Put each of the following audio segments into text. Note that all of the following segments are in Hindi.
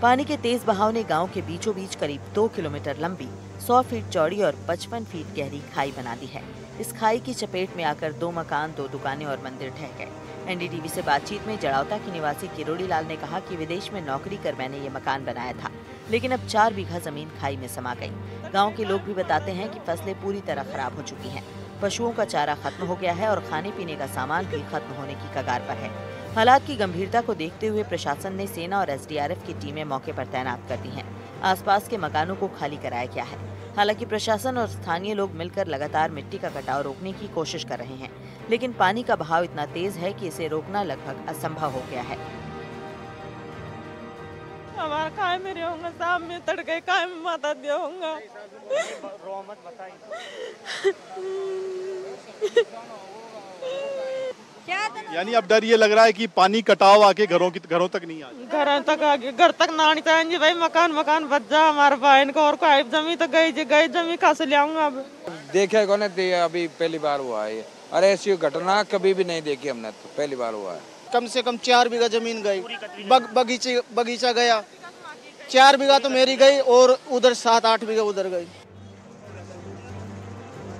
पानी के तेज बहाव ने गांव के बीचों बीच करीब 2 किलोमीटर लंबी 100 फीट चौड़ी और 55 फीट गहरी खाई बना दी है। इस खाई की चपेट में आकर 2 मकान, 2 दुकानें और मंदिर ढह गए। एनडीटीवी से बातचीत में जड़ावता के निवासी किरोड़ी लाल ने कहा कि विदेश में नौकरी कर मैंने ये मकान बनाया था, लेकिन अब 4 बीघा जमीन खाई में समा गई। गाँव के लोग भी बताते हैं कि फसलें पूरी तरह खराब हो चुकी हैं। पशुओं का चारा खत्म हो गया है और खाने पीने का सामान भी खत्म होने की कगार पर है। हालात की गंभीरता को देखते हुए प्रशासन ने सेना और एसडीआरएफ की टीमें मौके पर तैनात कर दी हैं। आसपास के मकानों को खाली कराया गया है। हालांकि प्रशासन और स्थानीय लोग मिलकर लगातार मिट्टी का कटाव रोकने की कोशिश कर रहे हैं, लेकिन पानी का बहाव इतना तेज है कि इसे रोकना लगभग असंभव हो गया है। हमारा काय में रहूंगा, शाम में तड़के काय में माता देऊंगा। यानी अब डर ये लग रहा है कि पानी कटाव आके घरों तक नहीं आ जाए। घर तक ना नहीं चाहिए भाई। मकान बच जा हमारे बहन को, और कोई जमी तो गई जमी कहाँ से ले आऊंगा। अब देखे को नहीं, अभी पहली बार हुआ है। अरे ऐसी घटना कभी भी नहीं देखी हमने, तो पहली बार हुआ है। कम से कम 4 बीघा जमीन गई, बगीचा गया। 4 बीघा तो मेरी गई और उधर 7-8 बीघा उधर गई।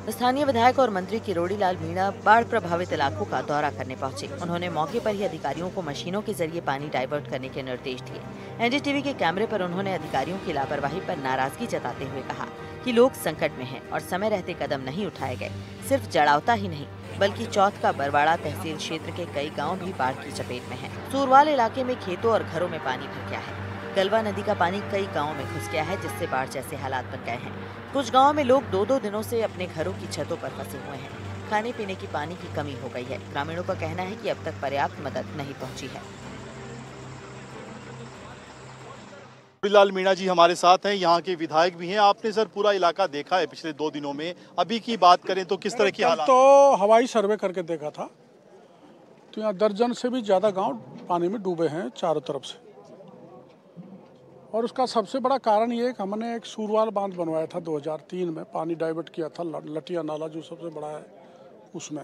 स्थानीय विधायक और मंत्री किरोड़ी लाल मीणा बाढ़ प्रभावित इलाकों का दौरा करने पहुंचे। उन्होंने मौके पर ही अधिकारियों को मशीनों के जरिए पानी डाइवर्ट करने के निर्देश दिए। एनडीटीवी के कैमरे पर उन्होंने अधिकारियों की लापरवाही पर नाराजगी जताते हुए कहा कि लोग संकट में हैं और समय रहते कदम नहीं उठाए गए। सिर्फ जड़ावता ही नहीं, बल्कि चौथ का बरवाड़ा तहसील क्षेत्र के कई गाँव भी बाढ़ की चपेट में है। सूरवाल इलाके में खेतों और घरों में पानी भर गया है। गलवा नदी का पानी कई गांवों में घुस गया है, जिससे बाढ़ जैसे हालात बन गए हैं। कुछ गांवों में लोग 2-2 दिनों से अपने घरों की छतों पर फंसे हुए हैं। खाने पीने की पानी की कमी हो गई है। ग्रामीणों का कहना है कि अब तक पर्याप्त मदद नहीं पहुंची है। किरोड़ी लाल मीणा जी हमारे साथ हैं, यहाँ के विधायक भी हैं। आपने सर पूरा इलाका देखा है पिछले 2 दिनों में। अभी की बात करें तो किस तरह की हालात? तो हवाई सर्वे करके देखा था, तो यहाँ दर्जन से भी ज्यादा गाँव पानी में डूबे हैं चारों तरफ से। और उसका सबसे बड़ा कारण ये है कि हमने एक सूरवाल बांध बनवाया था 2003 में, पानी डाइवर्ट किया था। लटिया नाला जो सबसे बड़ा है, उसमें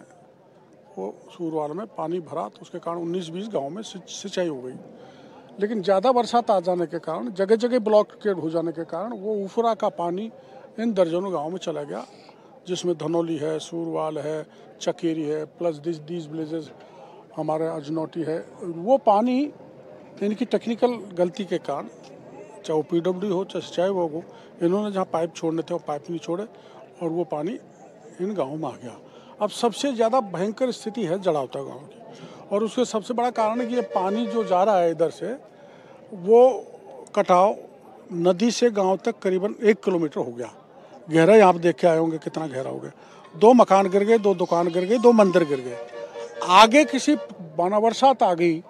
वो सूरवाल में पानी भरा, तो उसके कारण 19-20 गाँव में सिंचाई हो गई। लेकिन ज़्यादा बरसात आ जाने के कारण, जगह जगह ब्लॉकेड हो जाने के कारण, वो उफरा का पानी इन दर्जनों गाँव में चला गया, जिसमें धनौली है, सूरवाल है, चकेरी है, प्लस दीज विलेजेस हमारे अजनौटी है। वो पानी इनकी टेक्निकल गलती के कारण, चाहे वो पीडब्ल्यू हो चाहे सिंचाई विभाग हो, इन्होंने जहाँ पाइप छोड़ने थे वो पाइप नहीं छोड़े और वो पानी इन गाँवों में आ गया। अब सबसे ज़्यादा भयंकर स्थिति है जड़ावता गाँव की, और उसके सबसे बड़ा कारण है कि ये पानी जो जा रहा है इधर से, वो कटाव नदी से गांव तक करीबन 1 किलोमीटर हो गया। गहराई आप देख के आए होंगे कितना गहरा हो गया। 2 मकान गिर गए, 2 दुकान गिर गई, 2 मंदिर गिर गए। आगे किसी बरसात आ गई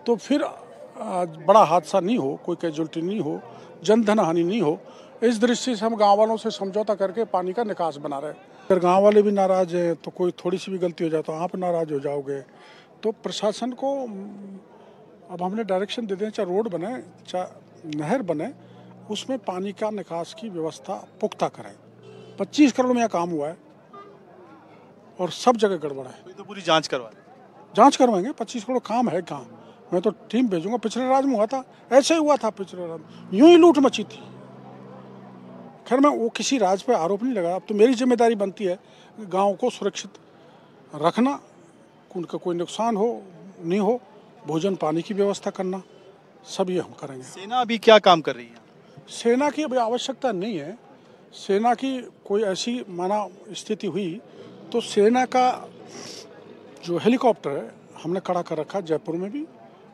तो फिर बड़ा हादसा नहीं हो, कोई कैजुअल्टी नहीं हो, जनधन हानि नहीं हो, इस दृष्टि से हम गांव वालों से समझौता करके पानी का निकास बना रहे हैं। अगर गांव वाले भी नाराज हैं तो कोई थोड़ी सी भी गलती हो जाए तो आप नाराज हो जाओगे। तो प्रशासन को अब हमने डायरेक्शन दे दें, चाहे रोड बने चाहे नहर बने, उसमें पानी का निकास की व्यवस्था पुख्ता करें। 25 करोड़ में यह काम हुआ है और सब जगह गड़बड़ है। तो पूरी जाँच करवाएंगे। 25 करोड़ काम है कहाँ? मैं तो टीम भेजूंगा। पिछले राज्य में हुआ था, ऐसे ही हुआ था पिछले राज्य में, यूं ही लूट मची थी। खैर मैं वो किसी राज्य पे आरोप नहीं लगा। अब तो मेरी जिम्मेदारी बनती है गांव को सुरक्षित रखना, उनका कोई नुकसान हो नहीं हो, भोजन पानी की व्यवस्था करना, सब ये हम करेंगे। सेना अभी क्या काम कर रही है? सेना की अभी आवश्यकता नहीं है। सेना की कोई ऐसी माना स्थिति हुई तो सेना का जो हेलीकॉप्टर है हमने खड़ा कर रखा, जयपुर में भी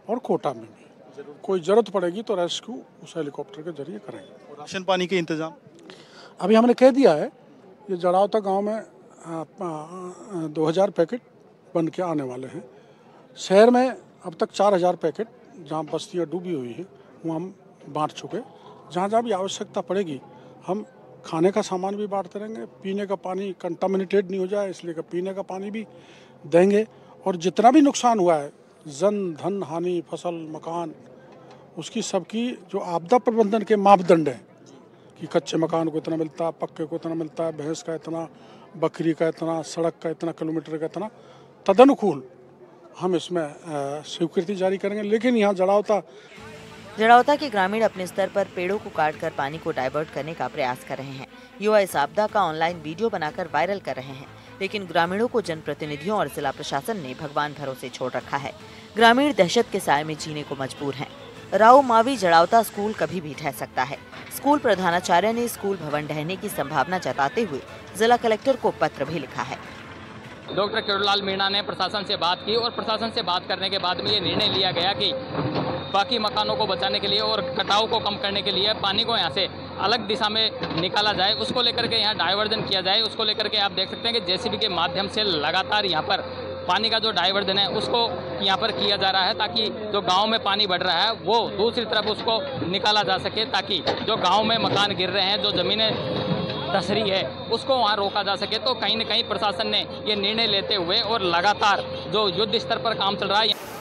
और कोटा में भी। कोई जरूरत पड़ेगी तो रेस्क्यू उस हेलीकॉप्टर के जरिए करेंगे। और राशन पानी के इंतजाम अभी हमने कह दिया है, ये जड़ावता गांव में 2000 पैकेट बन के आने वाले हैं। शहर में अब तक 4000 पैकेट जहाँ बस्तियाँ डूबी हुई हैं वो हम बांट चुके। जहाँ जहाँ भी आवश्यकता पड़ेगी हम खाने का सामान भी बांटते रहेंगे। पीने का पानी कंटामिनेटेड नहीं हो जाए इसलिए कि पीने का पानी भी देंगे। और जितना भी नुकसान हुआ है, जन धन हानि, फसल मकान, उसकी सबकी जो आपदा प्रबंधन के मापदंड हैं कि कच्चे मकान को इतना मिलता है, पक्के को इतना मिलता है, भैंस का इतना, बकरी का इतना, सड़क का इतना, किलोमीटर का इतना, तदनुकूल हम इसमें स्वीकृति जारी करेंगे। लेकिन यहाँ जड़ावता जड़ौता के ग्रामीण अपने स्तर पर पेड़ों को काटकर पानी को डाइवर्ट करने का प्रयास कर रहे हैं। युवा इस आपदा का ऑनलाइन वीडियो बनाकर वायरल कर रहे हैं, लेकिन ग्रामीणों को जनप्रतिनिधियों और जिला प्रशासन ने भगवान भरोसे छोड़ रखा है। ग्रामीण दहशत के साए में जीने को मजबूर हैं। राव मावी जड़ौता स्कूल कभी भी ढह सकता है। स्कूल प्रधानाचार्य ने स्कूल भवन ढहने की संभावना जताते हुए जिला कलेक्टर को पत्र भी लिखा है। डॉक्टर किरोड़ीलाल मीणा ने प्रशासन से बात की और प्रशासन से बात करने के बाद में ये निर्णय लिया गया कि बाकी मकानों को बचाने के लिए और कटाव को कम करने के लिए पानी को यहाँ से अलग दिशा में निकाला जाए, उसको लेकर के यहाँ डाइवर्जन किया जाए। उसको लेकर के आप देख सकते हैं कि जेसीबी के माध्यम से लगातार यहाँ पर पानी का जो डाइवर्जन है उसको यहाँ पर किया जा रहा है, ताकि जो गांव में पानी बढ़ रहा है वो दूसरी तरफ उसको निकाला जा सके, ताकि जो गांव में मकान गिर रहे हैं, जो ज़मीनें धस रही है, उसको वहाँ रोका जा सके। तो कहीं न कहीं प्रशासन ने ये निर्णय लेते हुए और लगातार जो युद्ध स्तर पर काम चल रहा है।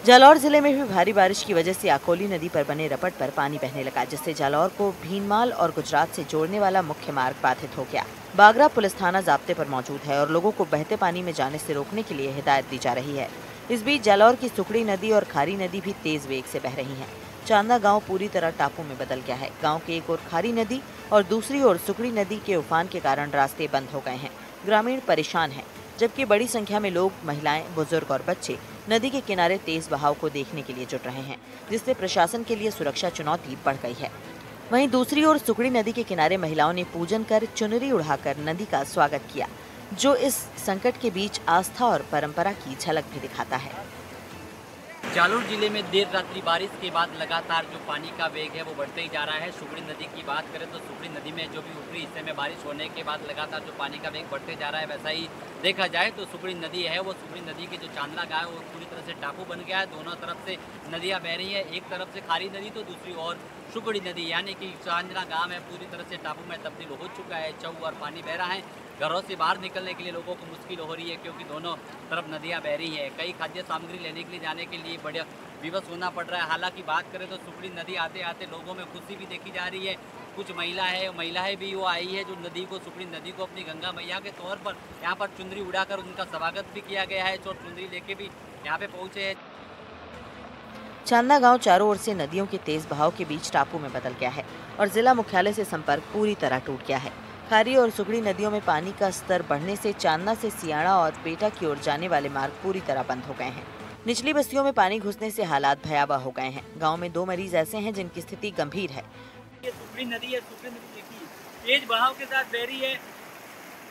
जालौर जिले में भी भारी बारिश की वजह से आकोली नदी पर बने रपट पर पानी बहने लगा, जिससे जालौर को भीनमाल और गुजरात से जोड़ने वाला मुख्य मार्ग बाधित हो गया। बागरा पुलिस थाना जाब्ते पर मौजूद है और लोगों को बहते पानी में जाने से रोकने के लिए हिदायत दी जा रही है। इस बीच जालौर की सुकड़ी नदी और खारी नदी भी तेज वेग से बह रही है। चांदा गांव पूरी तरह टापू में बदल गया है। गांव के एक ओर खारी नदी और दूसरी ओर सुकड़ी नदी के उफान के कारण रास्ते बंद हो गए हैं। ग्रामीण परेशान हैं, जबकि बड़ी संख्या में लोग, महिलाएं, बुजुर्ग और बच्चे नदी के किनारे तेज बहाव को देखने के लिए जुट रहे हैं, जिससे प्रशासन के लिए सुरक्षा चुनौती बढ़ गई है। वहीं दूसरी ओर सुकड़ी नदी के किनारे महिलाओं ने पूजन कर चुनरी उड़ाकर नदी का स्वागत किया, जो इस संकट के बीच आस्था और परंपरा की झलक भी दिखाता है। जालौर जिले में देर रात्रि बारिश के बाद लगातार जो पानी का वेग है वो बढ़ते ही जा रहा है। सुकड़ी नदी की बात करें तो सुकड़ी नदी में जो भी ऊपरी हिस्से में बारिश होने के बाद लगातार जो पानी का वेग बढ़ते जा रहा है, वैसा ही देखा जाए तो सुकड़ी नदी है वो सुकड़ी नदी की जो चांदना गांव है वो पूरी तरह से टापू बन गया है। दोनों तरफ से नदियाँ बह रही है, एक तरफ से खारी नदी तो दूसरी ओर सुकड़ी नदी, यानी कि चांदना गांव है पूरी तरह से टापू में तब्दील हो चुका है। चौ और पानी बह रहा है। घरों से बाहर निकलने के लिए लोगों को मुश्किल हो रही है, क्योंकि दोनों तरफ नदियां बह रही है। कई खाद्य सामग्री लेने के लिए जाने के लिए बड़े विवश होना पड़ रहा है। हालांकि बात करें तो सुकड़ी नदी आते आते लोगों में खुशी भी देखी जा रही है। कुछ महिलाएं भी वो आई है जो नदी को, सुकड़ी नदी को अपनी गंगा मैया के तौर पर यहाँ पर चुनरी उड़ाकर उनका स्वागत भी किया गया है, और चुनरी लेके भी यहाँ पे पहुँचे हैं। चांदा गांव चारों ओर से नदियों के तेज बहाव के बीच टापू में बदल गया है और जिला मुख्यालय से संपर्क पूरी तरह टूट गया है। खारी और सुकड़ी नदियों में पानी का स्तर बढ़ने से चांदा से सियाड़ा और पेटा की ओर जाने वाले मार्ग पूरी तरह बंद हो गए हैं। निचली बस्तियों में पानी घुसने से हालात भयावह हो गए हैं। गांव में 2 मरीज ऐसे हैं जिनकी स्थिति गंभीर है। ये सुकड़ी नदी है, सुकड़ी नदी देखिए तेज बहाव के साथ बह रही है।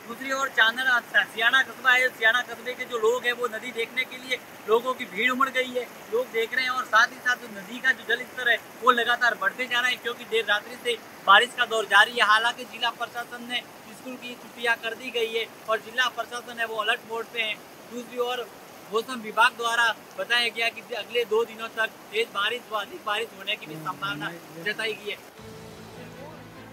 दूसरी ओर चांदना सियाना कस्बा है, सियाना कस्बे के जो लोग हैं वो नदी देखने के लिए लोगों की भीड़ उमड़ गई है, लोग देख रहे हैं। और साथ ही साथ नदी का जो जल स्तर है वो लगातार बढ़ते जा रहा है, क्योंकि देर रात्रि से बारिश का दौर जारी है। हालांकि जिला प्रशासन ने स्कूल की छुट्टियां कर दी गई है और जिला प्रशासन है वो अलर्ट मोड पे है। दूसरी ओर मौसम विभाग द्वारा बताया गया कि अगले 2 दिनों तक तेज बारिश व अधिक बारिश होने की भी संभावना जताई गई है।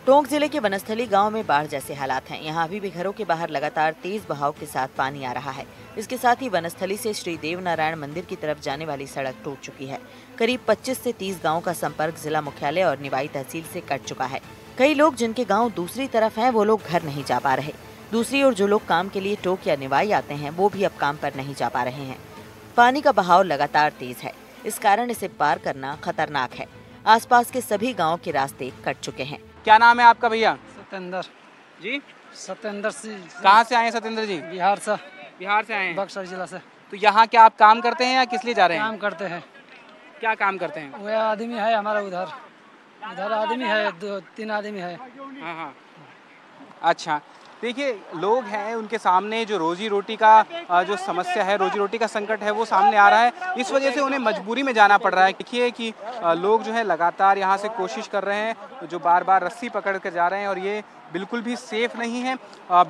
टोंक जिले के वनस्थली गांव में बाढ़ जैसे हालात हैं। यहां अभी भी घरों के बाहर लगातार तेज बहाव के साथ पानी आ रहा है। इसके साथ ही वनस्थली से श्री देव नारायण मंदिर की तरफ जाने वाली सड़क टूट चुकी है। करीब 25 से 30 गांवों का संपर्क जिला मुख्यालय और निवाई तहसील से कट चुका है। कई लोग जिनके गाँव दूसरी तरफ हैं वो लोग घर नहीं जा पा रहे। दूसरी ओर जो लोग काम के लिए टोक या निवाई आते हैं वो भी अब काम पर नहीं जा पा रहे हैं। पानी का बहाव लगातार तेज है, इस कारण इसे पार करना खतरनाक है। आसपास के सभी गाँव के रास्ते कट चुके हैं। क्या नाम है आपका भैया? सत्येंद्र जी। सत्येंद्र सिंह। कहाँ से आए हैं सत्येंद्र जी? बिहार से। बिहार से आए हैं? बक्सर जिला से। तो यहाँ क्या आप काम करते हैं या किस लिए जा रहे हैं? काम करते हैं। क्या काम करते हैं? वह आदमी है हमारा, उधर आदमी है, 2-3 आदमी है। हाँ हाँ, अच्छा। देखिए, लोग हैं, उनके सामने जो रोजी रोटी का जो समस्या है, रोजी रोटी का संकट है वो सामने आ रहा है। इस वजह से उन्हें मजबूरी में जाना पड़ रहा है। देखिए कि लोग जो है लगातार यहाँ से कोशिश कर रहे हैं, जो बार बार रस्सी पकड़ कर जा रहे हैं, और ये बिल्कुल भी सेफ नहीं है,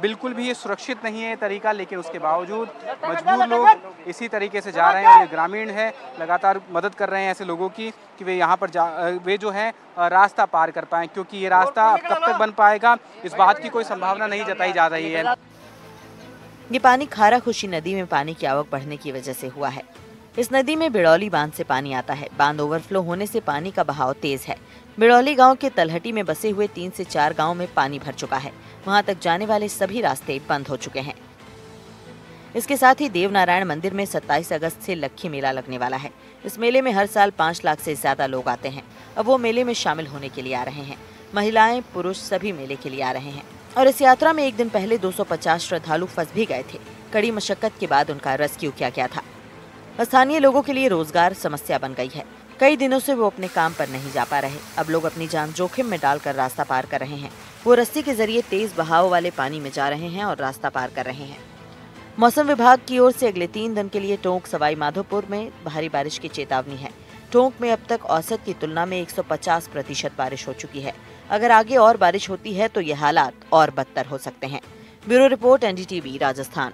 बिल्कुल भी ये सुरक्षित नहीं है तरीका, लेकिन उसके बावजूद मजबूर लोग इसी तरीके से जा रहे हैं। ये ग्रामीण है, लगातार मदद कर रहे हैं ऐसे लोगों की कि वे यहाँ पर वे जो है रास्ता पार कर पाएँ, क्योंकि ये रास्ता अब कब तक बन पाएगा इस बात की कोई संभावना नहीं जताई जा रही है। ये पानी खारा खुशी नदी में पानी की आवक बढ़ने की वजह से हुआ है। इस नदी में बिड़ौली बांध से पानी आता है। बांध ओवरफ्लो होने से पानी का बहाव तेज है। बिड़ौली गांव के तलहटी में बसे हुए 3 से 4 गांव में पानी भर चुका है। वहां तक जाने वाले सभी रास्ते बंद हो चुके हैं। इसके साथ ही देवनारायण मंदिर में 27 अगस्त से लक्खी मेला लगने वाला है। इस मेले में हर साल 5 लाख से ज्यादा लोग आते हैं। अब वो मेले में शामिल होने के लिए आ रहे हैं। महिलाएं, पुरुष सभी मेले के लिए आ रहे हैं। और इस यात्रा में एक दिन पहले 250 श्रद्धालु फंस भी गए थे। कड़ी मशक्कत के बाद उनका रेस्क्यू किया गया था। स्थानीय लोगों के लिए रोजगार समस्या बन गई है। कई दिनों से वो अपने काम पर नहीं जा पा रहे। अब लोग अपनी जान जोखिम में डालकर रास्ता पार कर रहे हैं। वो रस्सी के जरिए तेज बहाव वाले पानी में जा रहे हैं और रास्ता पार कर रहे हैं। मौसम विभाग की ओर से अगले 3 दिन के लिए टोंक, सवाई माधोपुर में भारी बारिश की चेतावनी है। टोंक में अब तक औसत की तुलना में 150% बारिश हो चुकी है। अगर आगे और बारिश होती है तो ये हालात और बदतर हो सकते हैं। Bureau report, NDTV, Rajasthan.